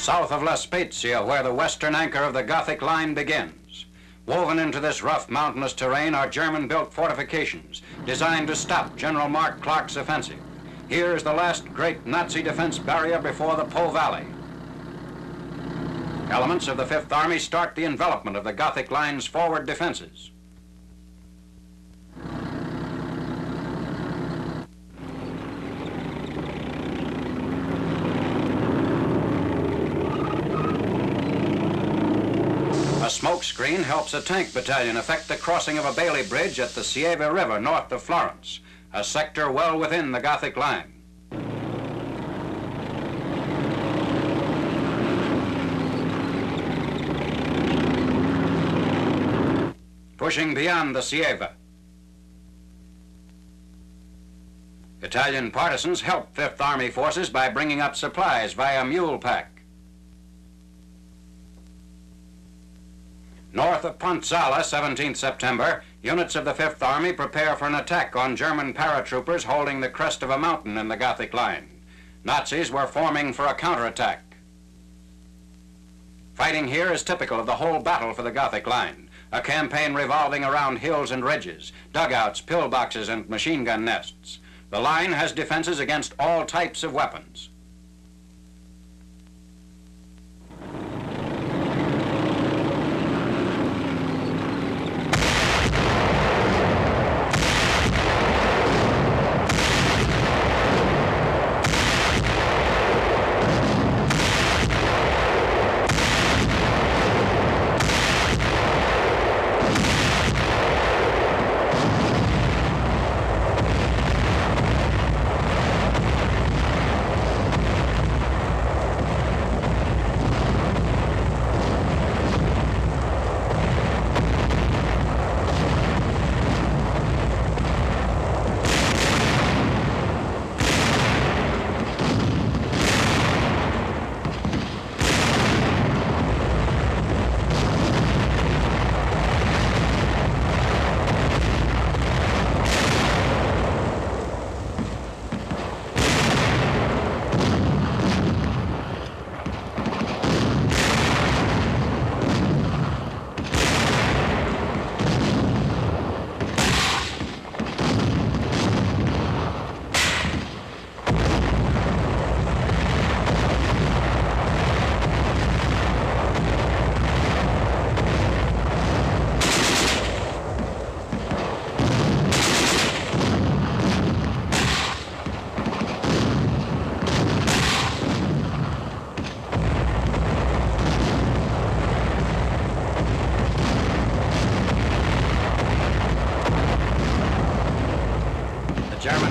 south of La Spezia, where the western anchor of the Gothic line begins. Woven into this rough mountainous terrain are German-built fortifications designed to stop General Mark Clark's offensive. Here is the last great Nazi defense barrier before the Po Valley. Elements of the Fifth Army start the envelopment of the Gothic line's forward defenses. A smoke screen helps a tank battalion effect the crossing of a Bailey Bridge at the Sieve River north of Florence, a sector well within the Gothic line. Pushing beyond the Sieve. Italian partisans helped Fifth Army forces by bringing up supplies via mule pack. North of Ponzala, 17th September, units of the Fifth Army prepare for an attack on German paratroopers holding the crest of a mountain in the Gothic line. Nazis were forming for a counterattack. Fighting here is typical of the whole battle for the Gothic line, a campaign revolving around hills and ridges, dugouts, pillboxes, and machine gun nests. The line has defenses against all types of weapons.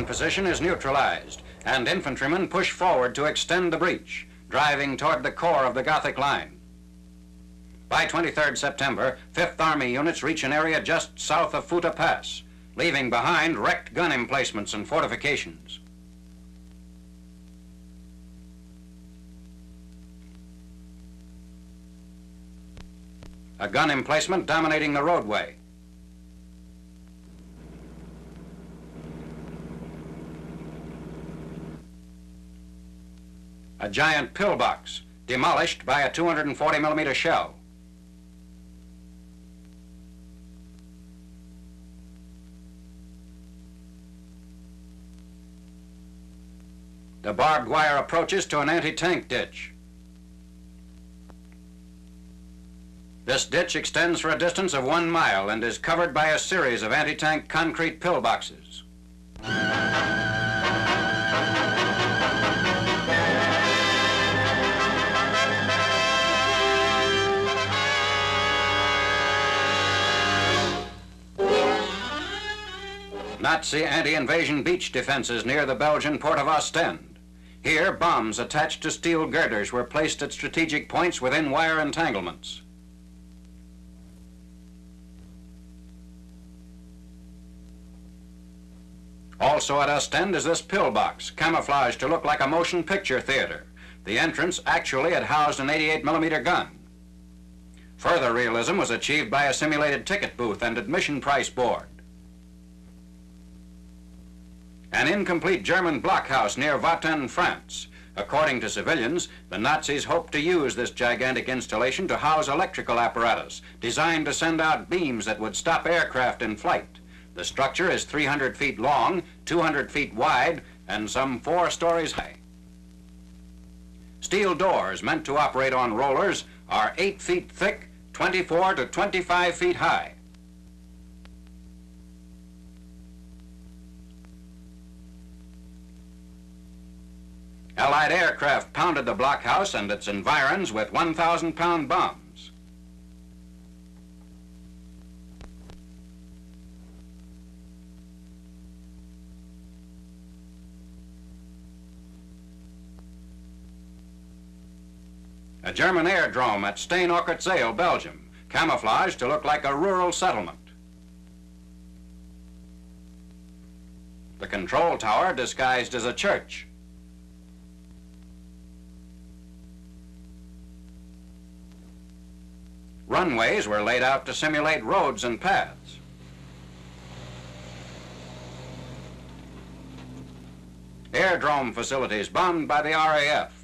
Position is neutralized, and infantrymen push forward to extend the breach, driving toward the core of the Gothic line. By 23rd September, Fifth Army units reach an area just south of Futa Pass, leaving behind wrecked gun emplacements and fortifications. A gun emplacement dominating the roadway. A giant pillbox, demolished by a 240mm shell. The barbed wire approaches to an anti-tank ditch. This ditch extends for a distance of 1 mile and is covered by a series of anti-tank concrete pillboxes. Nazi anti-invasion beach defenses near the Belgian port of Ostend. Here, bombs attached to steel girders were placed at strategic points within wire entanglements. Also at Ostend is this pillbox, camouflaged to look like a motion picture theater. The entrance actually had housed an 88mm gun. Further realism was achieved by a simulated ticket booth and admission price board. An incomplete German blockhouse near Vatin, France, According to civilians, the Nazis hoped to use this gigantic installation to house electrical apparatus designed to send out beams that would stop aircraft in flight. The structure is 300 feet long, 200 feet wide, and some 4 stories high. Steel doors meant to operate on rollers are 8 feet thick, 24 to 25 feet high. Allied aircraft pounded the blockhouse and its environs with 1,000-pound bombs. A German airdrome at Steenokkertzeel, Belgium, camouflaged to look like a rural settlement. The control tower disguised as a church. Runways were laid out to simulate roads and paths. Airdrome facilities bombed by the RAF.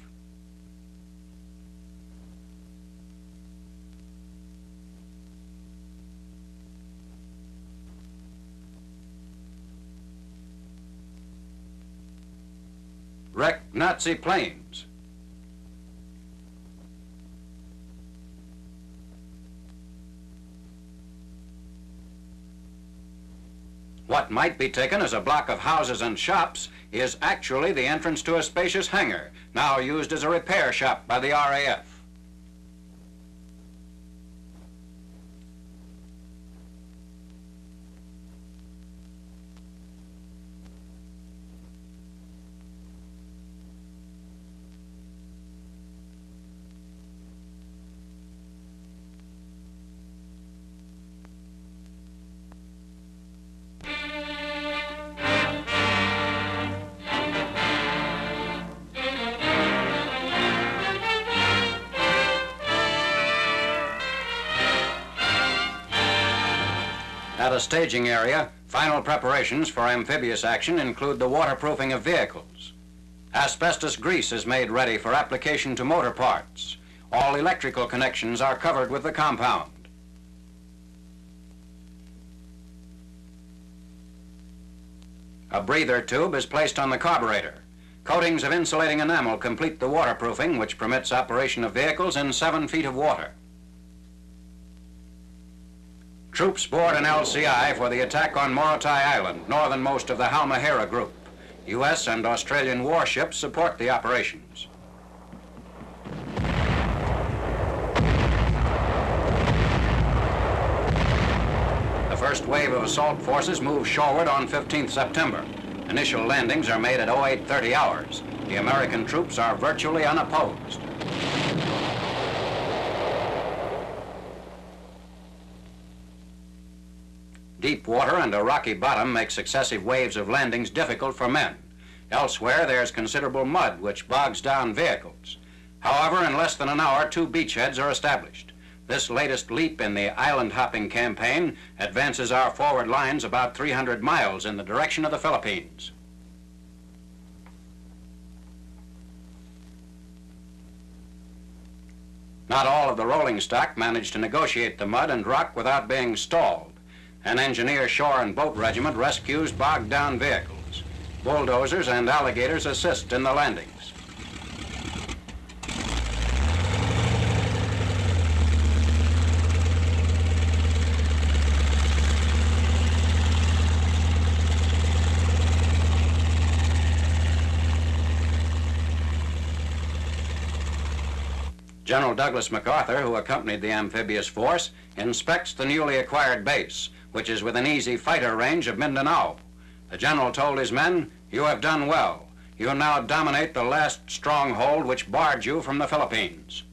Wrecked Nazi planes. What might be taken as a block of houses and shops is actually the entrance to a spacious hangar, now used as a repair shop by the RAF. At a staging area, final preparations for amphibious action include the waterproofing of vehicles. Asbestos grease is made ready for application to motor parts. All electrical connections are covered with the compound. A breather tube is placed on the carburetor. Coatings of insulating enamel complete the waterproofing, which permits operation of vehicles in 7 feet of water. Troops board an LCI for the attack on Morotai Island, northernmost of the Halmahera group. U.S. and Australian warships support the operations. The first wave of assault forces moves shoreward on 15th September. Initial landings are made at 0830 hours. The American troops are virtually unopposed. Deep water and a rocky bottom make successive waves of landings difficult for men. Elsewhere, there's considerable mud which bogs down vehicles. However, in less than an hour, 2 beachheads are established. This latest leap in the island-hopping campaign advances our forward lines about 300 miles in the direction of the Philippines. Not all of the rolling stock managed to negotiate the mud and rock without being stalled. An engineer shore and boat regiment rescues bogged-down vehicles. Bulldozers and alligators assist in the landings. General Douglas MacArthur, who accompanied the amphibious force, inspects the newly acquired base, which is within easy fighter range of Mindanao. The general told his men, "You have done well. You now dominate the last stronghold which barred you from the Philippines."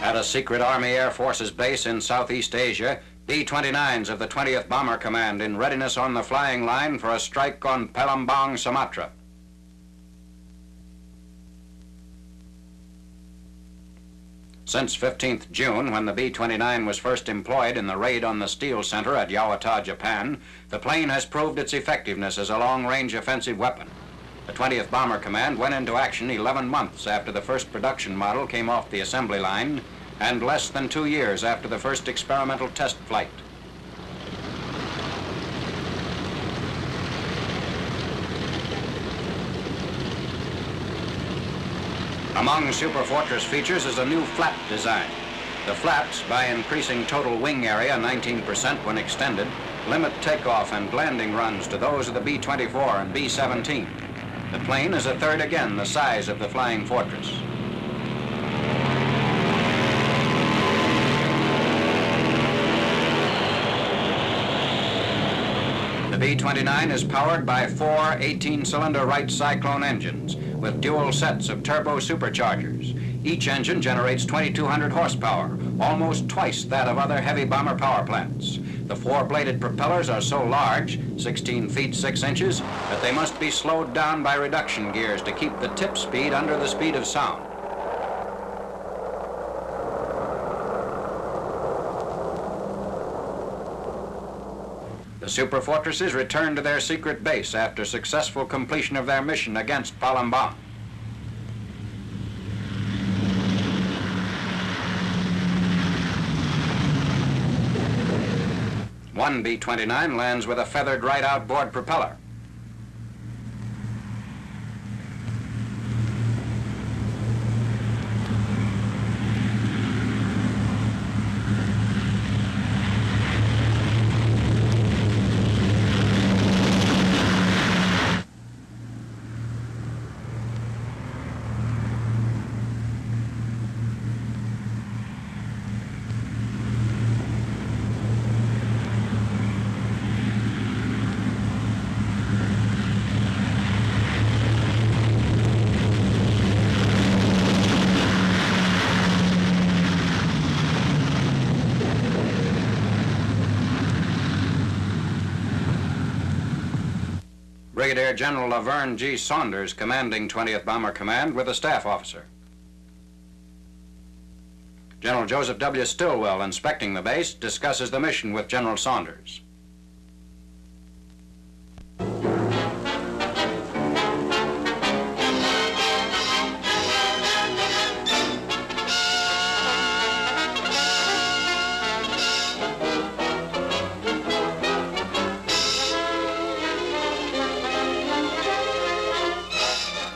At a secret Army Air Forces base in Southeast Asia, B-29s of the 20th Bomber Command in readiness on the flying line for a strike on Palembang, Sumatra. Since 15th June, when the B-29 was first employed in the raid on the steel center at Yawata, Japan, the plane has proved its effectiveness as a long-range offensive weapon. The 20th Bomber Command went into action 11 months after the first production model came off the assembly line and less than 2 years after the first experimental test flight. Among Superfortress features is a new flap design. The flaps, by increasing total wing area 19% when extended, limit takeoff and landing runs to those of the B-24 and B-17. The plane is a third again the size of the Flying Fortress. The B-29 is powered by 4 18-cylinder Wright Cyclone engines with dual sets of turbo superchargers. Each engine generates 2,200 horsepower, almost twice that of other heavy bomber power plants. The 4-bladed propellers are so large, 16 feet 6 inches, that they must be slowed down by reduction gears to keep the tip speed under the speed of sound. The Superfortresses returned to their secret base after successful completion of their mission against Palembang. One B-29 lands with a feathered right outboard propeller. Brigadier General Laverne G. Saunders, commanding 20th Bomber Command, with a staff officer. General Joseph W. Stilwell, inspecting the base, discusses the mission with General Saunders.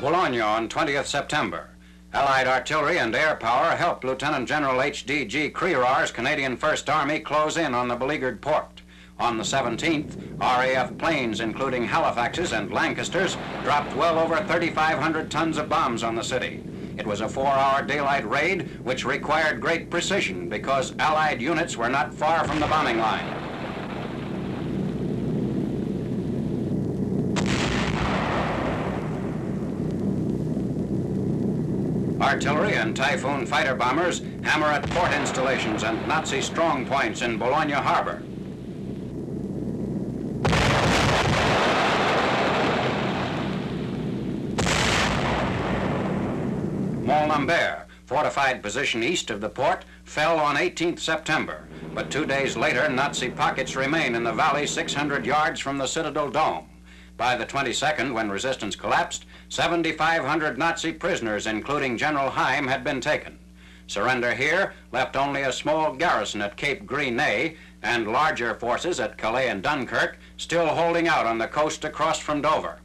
Bologne on 20th September. Allied artillery and air power helped Lieutenant General H.D.G. Creerar's Canadian First Army close in on the beleaguered port. On the 17th, RAF planes, including Halifaxes and Lancasters, dropped well over 3,500 tons of bombs on the city. It was a 4-hour daylight raid which required great precision because Allied units were not far from the bombing line. Artillery and Typhoon fighter bombers hammer at port installations and Nazi strong points in Bologne harbor. Mont-Lambert, fortified position east of the port, fell on 18th September, but 2 days later Nazi pockets remain in the valley 600 yards from the Citadel Dome. By the 22nd, when resistance collapsed, 7,500 Nazi prisoners, including General Heim, had been taken. Surrender here left only a small garrison at Cape Gris-Nez and larger forces at Calais and Dunkirk still holding out on the coast across from Dover.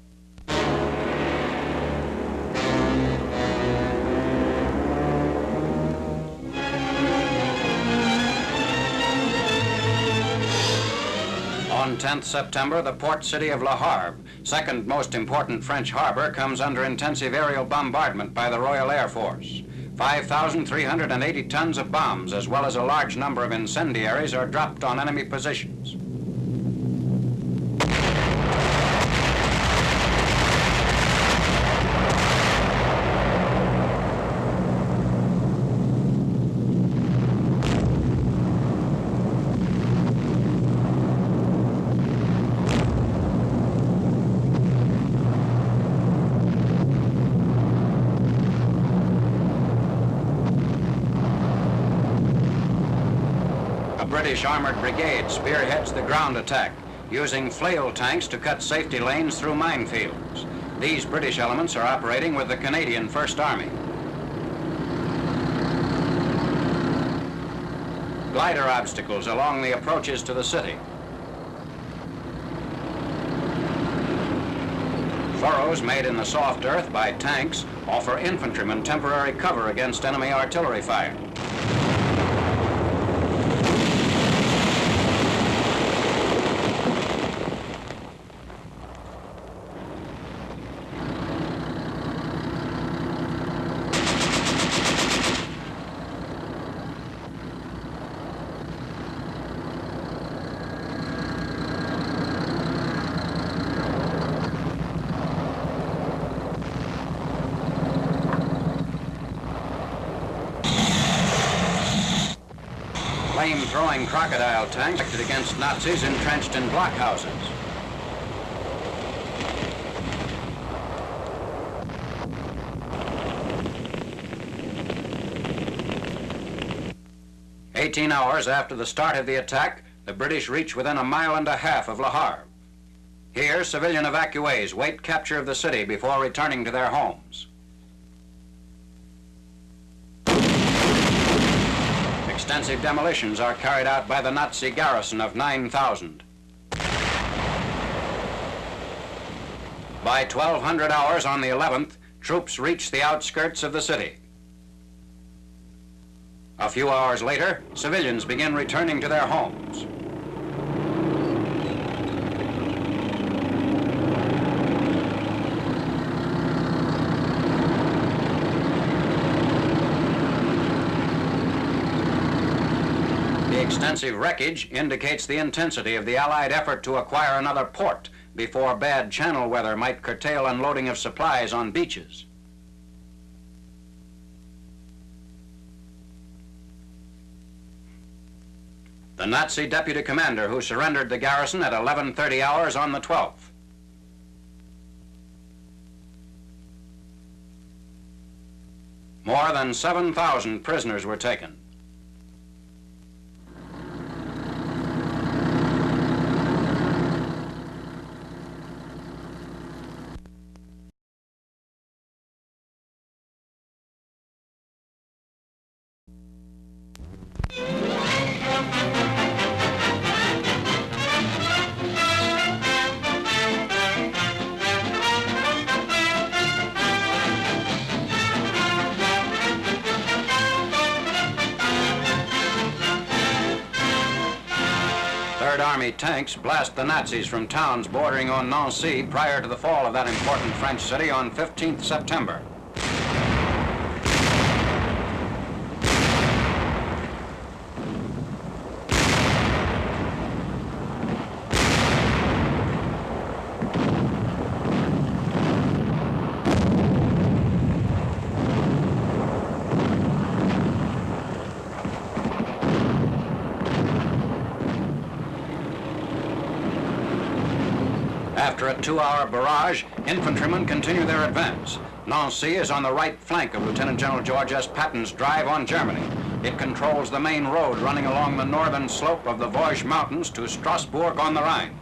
On 10th September, the port city of Le Havre, second most important French harbor, comes under intensive aerial bombardment by the Royal Air Force. 5,380 tons of bombs, as well as a large number of incendiaries, are dropped on enemy positions. British Armored Brigade spearheads the ground attack, using flail tanks to cut safety lanes through minefields. These British elements are operating with the Canadian First Army. Glider obstacles along the approaches to the city. Furrows made in the soft earth by tanks offer infantrymen temporary cover against enemy artillery fire. Flame-throwing crocodile tanks acted against Nazis entrenched in blockhouses. "18 hours after the start of the attack, the British reach within 1.5 miles of Le Havre. Here, civilian evacuees wait capture of the city before returning to their homes. Extensive demolitions are carried out by the Nazi garrison of 9,000. By 1200 hours on the 11th, troops reach the outskirts of the city. A few hours later, civilians begin returning to their homes. Extensive wreckage indicates the intensity of the Allied effort to acquire another port before bad channel weather might curtail unloading of supplies on beaches. The Nazi deputy commander who surrendered the garrison at 11:30 hours on the 12th. More than 7,000 prisoners were taken. Third Army tanks blast the Nazis from towns bordering on Nancy prior to the fall of that important French city on 15th September. After a 2-hour barrage, infantrymen continue their advance. Nancy is on the right flank of Lieutenant General George S. Patton's drive on Germany. It controls the main road running along the northern slope of the Vosges Mountains to Strasbourg on the Rhine.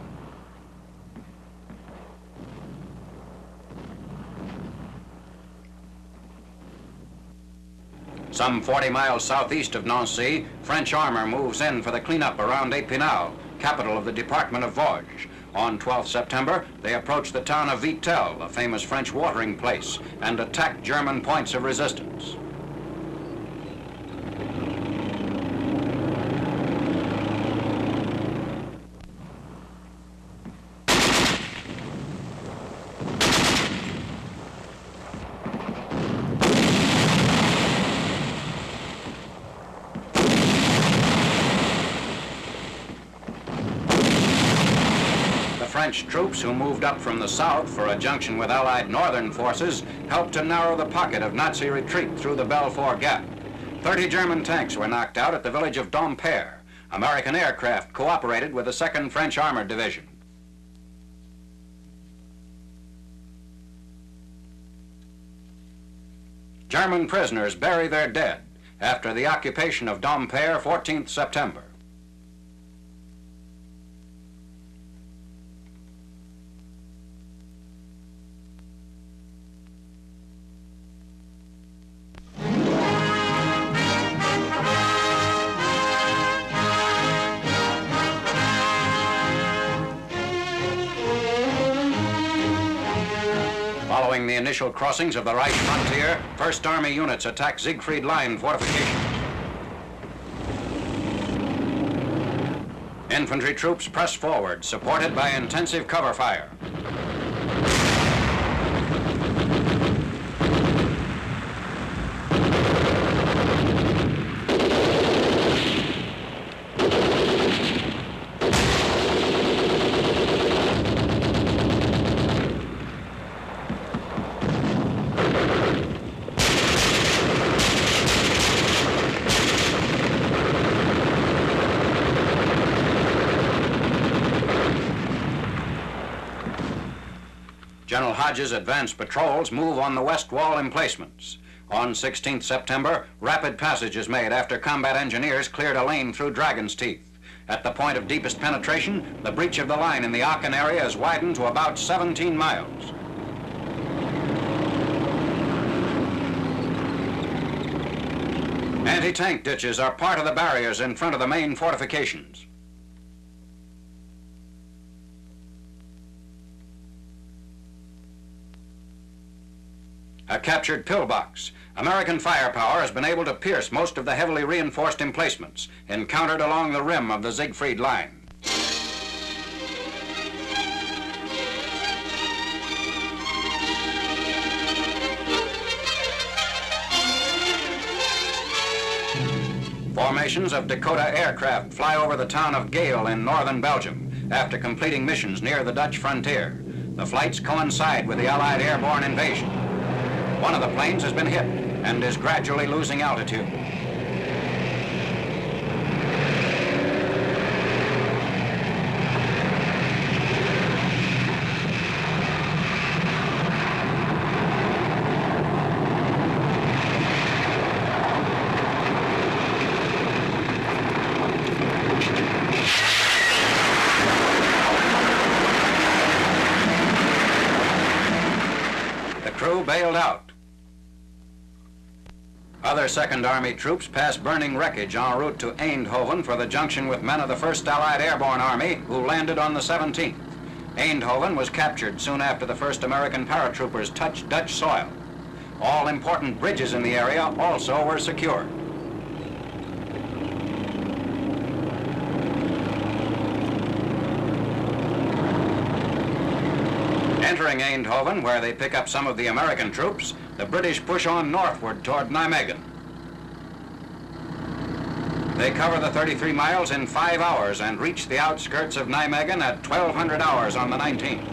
Some 40 miles southeast of Nancy, French armor moves in for the cleanup around Épinal, capital of the Department of Vosges. On 12th September, they approach the town of Vittel, a famous French watering place, and attack German points of resistance. French troops who moved up from the south for a junction with Allied northern forces helped to narrow the pocket of Nazi retreat through the Belfort Gap. 30 German tanks were knocked out at the village of Dompierre. American aircraft cooperated with the 2nd French Armored Division. German prisoners bury their dead after the occupation of Dompierre, 14th September. initial crossings of the Reich frontier, First Army units attack Siegfried Line fortifications. Infantry troops press forward, supported by intensive cover fire. General Hodges' advanced patrols move on the west wall emplacements. On 16th September, rapid passage is made after combat engineers cleared a lane through Dragon's Teeth. At the point of deepest penetration, the breach of the line in the Aachen area is widened to about 17 miles. Anti-tank ditches are part of the barriers in front of the main fortifications. A captured pillbox. American firepower has been able to pierce most of the heavily reinforced emplacements encountered along the rim of the Siegfried Line. Formations of Dakota aircraft fly over the town of Gale in northern Belgium after completing missions near the Dutch frontier. The flights coincide with the Allied airborne invasion. One of the planes has been hit and is gradually losing altitude. The crew bailed out. Other Second Army troops passed burning wreckage en route to Eindhoven for the junction with men of the 1st Allied Airborne Army, who landed on the 17th. Eindhoven was captured soon after the first American paratroopers touched Dutch soil. All important bridges in the area also were secured. Entering Eindhoven, where they pick up some of the American troops, the British push on northward toward Nijmegen. They cover the 33 miles in 5 hours and reach the outskirts of Nijmegen at 1200 hours on the 19th.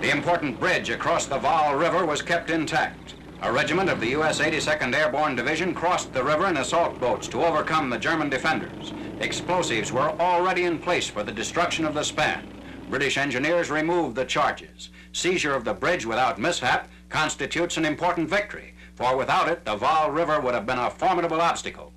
The important bridge across the Vaal River was kept intact. A regiment of the U.S. 82nd Airborne Division crossed the river in assault boats to overcome the German defenders. Explosives were already in place for the destruction of the span. British engineers removed the charges. Seizure of the bridge without mishap constitutes an important victory, for without it, the Vaal River would have been a formidable obstacle.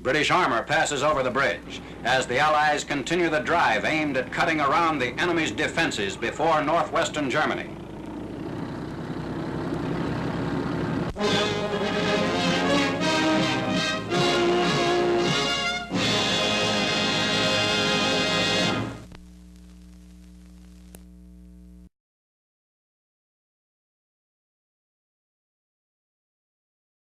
British armor passes over the bridge as the Allies continue the drive aimed at cutting around the enemy's defenses before northwestern Germany.